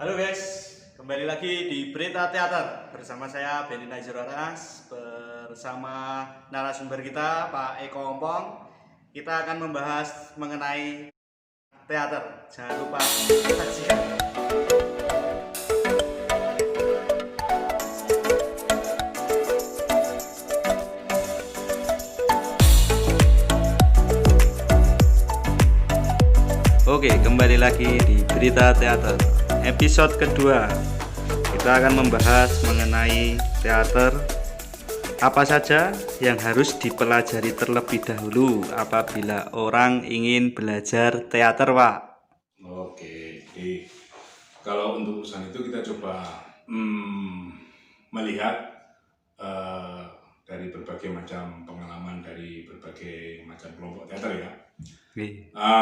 Halo guys, kembali lagi di Berita Teater bersama saya Benny Najiraras bersama narasumber kita Pak Eko Ompong. Kita akan membahas mengenai teater. Jangan lupa saksikan. Oke, kembali lagi di Berita Teater. Episode kedua, kita akan membahas mengenai teater. Apa saja yang harus dipelajari terlebih dahulu apabila orang ingin belajar teater, Pak? Oke, jadi kalau untuk urusan itu kita coba melihat dari berbagai macam pengalaman dari berbagai macam kelompok teater ya.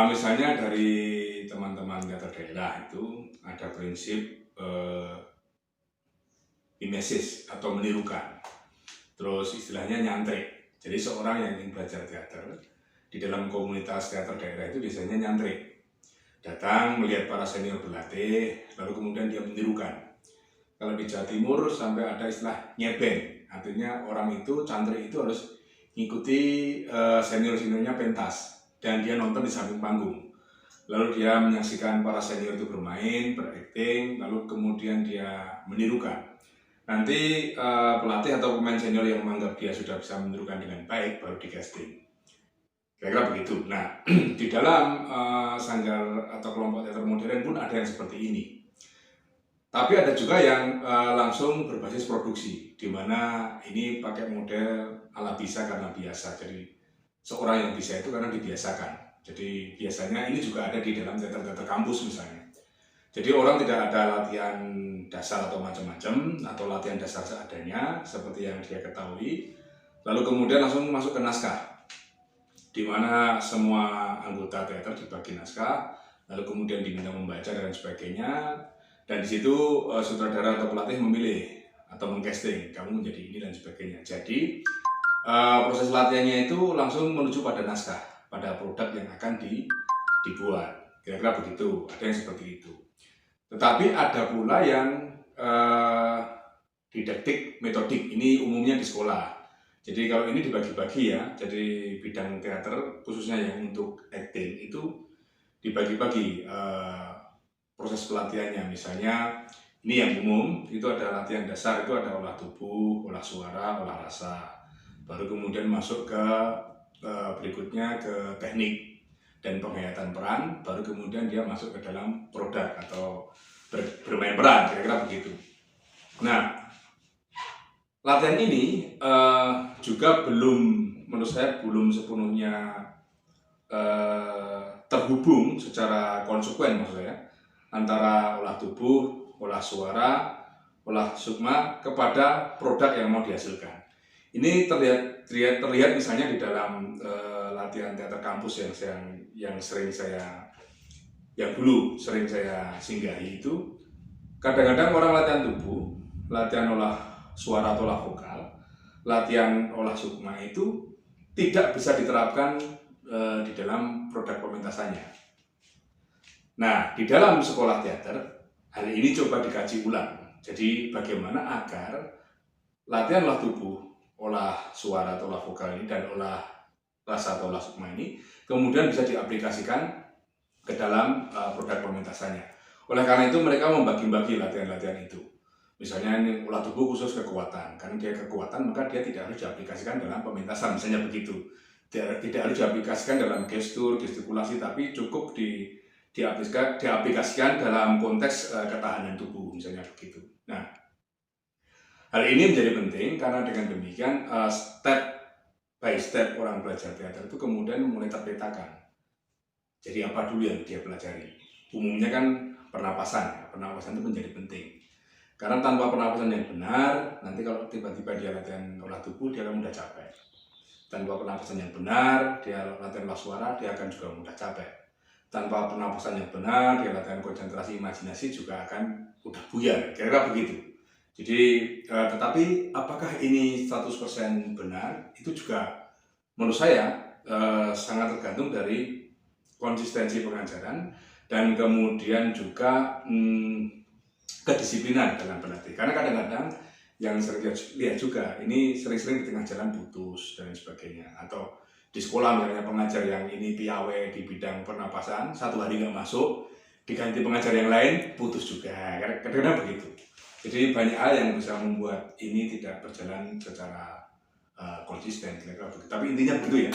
Misalnya dari teman-teman teater daerah itu ada prinsip mimesis atau menirukan. Terus istilahnya nyantrik. Jadi seorang yang ingin belajar teater di dalam komunitas teater daerah itu biasanya nyantrik. Datang melihat para senior berlatih, lalu kemudian dia menirukan. Kalau di Jawa Timur sampai ada istilah nyebeng, artinya orang itu cantrik itu harus ngikuti senior-seniornya pentas dan dia nonton di samping panggung. Lalu dia menyaksikan para senior itu bermain, berakting, lalu kemudian dia menirukan. Nanti pelatih atau pemain senior yang menganggap dia sudah bisa menirukan dengan baik baru di casting. Kira-kira begitu. Nah, di dalam sanggar atau kelompok teater modern pun ada yang seperti ini. Tapi ada juga yang langsung berbasis produksi, di mana ini pakai model ala bisa karena biasa. Jadi seorang yang bisa itu karena dibiasakan. Jadi biasanya ini juga ada di dalam teater-teater kampus misalnya. Jadi orang tidak ada latihan dasar atau macam-macam, atau latihan dasar seadanya, seperti yang dia ketahui. Lalu kemudian langsung masuk ke naskah, di mana semua anggota teater dibagi naskah, lalu kemudian diminta membaca dan sebagainya, dan di situ sutradara atau pelatih memilih atau mengcasting kamu menjadi ini dan sebagainya. Jadi proses latihannya itu langsung menuju pada naskah, pada produk yang akan dibuat. Kira-kira begitu, ada yang seperti itu. Tetapi ada pula yang didaktik metodik, ini umumnya di sekolah. Jadi kalau ini dibagi-bagi ya, jadi bidang teater khususnya yang untuk acting itu dibagi-bagi proses pelatihannya. Misalnya ini yang umum, itu ada latihan dasar, itu ada olah tubuh, olah suara, olah rasa. Baru kemudian masuk ke berikutnya ke teknik dan penghayatan peran, baru kemudian dia masuk ke dalam produk atau bermain peran, kira-kira begitu. Nah, latihan ini juga menurut saya belum sepenuhnya terhubung secara konsekuen maksud saya antara olah tubuh, olah suara, olah sukma kepada produk yang mau dihasilkan. Ini terlihat misalnya di dalam latihan teater kampus yang dulu sering saya singgahi itu. Kadang-kadang orang latihan tubuh, latihan olah suara atau olah vokal, latihan olah sukma itu tidak bisa diterapkan di dalam produk pementasannya. Nah, di dalam sekolah teater, hal ini coba dikaji ulang. Jadi bagaimana agar latihan olah tubuh, olah suara atau olah vokal ini dan olah rasa atau olah sukma ini kemudian bisa diaplikasikan ke dalam produk pementasannya. Oleh karena itu mereka membagi-bagi latihan-latihan itu. Misalnya ini olah tubuh khusus kekuatan, karena dia kekuatan maka dia tidak harus diaplikasikan dalam pementasan, misalnya begitu. Tidak harus diaplikasikan dalam gestur, gestikulasi, tapi cukup diaplikasikan dalam konteks ketahanan tubuh, misalnya begitu. Nah, hal ini menjadi penting karena dengan demikian step by step orang belajar teater itu kemudian mulai terpetakan. Jadi apa dulu yang dia pelajari? Umumnya kan pernapasan itu menjadi penting. Karena tanpa pernapasan yang benar, nanti kalau tiba-tiba dia latihan olah tubuh, dia akan mudah capek. Tanpa pernapasan yang benar, dia latihan olah suara, dia akan juga mudah capek. Tanpa pernapasan yang benar, dia latihan konsentrasi imajinasi juga akan mudah buyar. Kira-kira begitu. Jadi, tetapi apakah ini 100% benar? Itu juga menurut saya sangat tergantung dari konsistensi pengajaran dan kemudian juga kedisiplinan dalam berlatih. Karena kadang-kadang yang sering lihat juga, ini sering-sering di tengah jalan putus dan sebagainya. Atau di sekolah misalnya pengajar yang ini piawai di bidang pernapasan, satu hari nggak masuk, diganti pengajar yang lain, putus juga. Kadang-kadang begitu. Jadi banyak hal yang bisa membuat ini tidak berjalan secara konsisten. Tapi intinya begitu ya.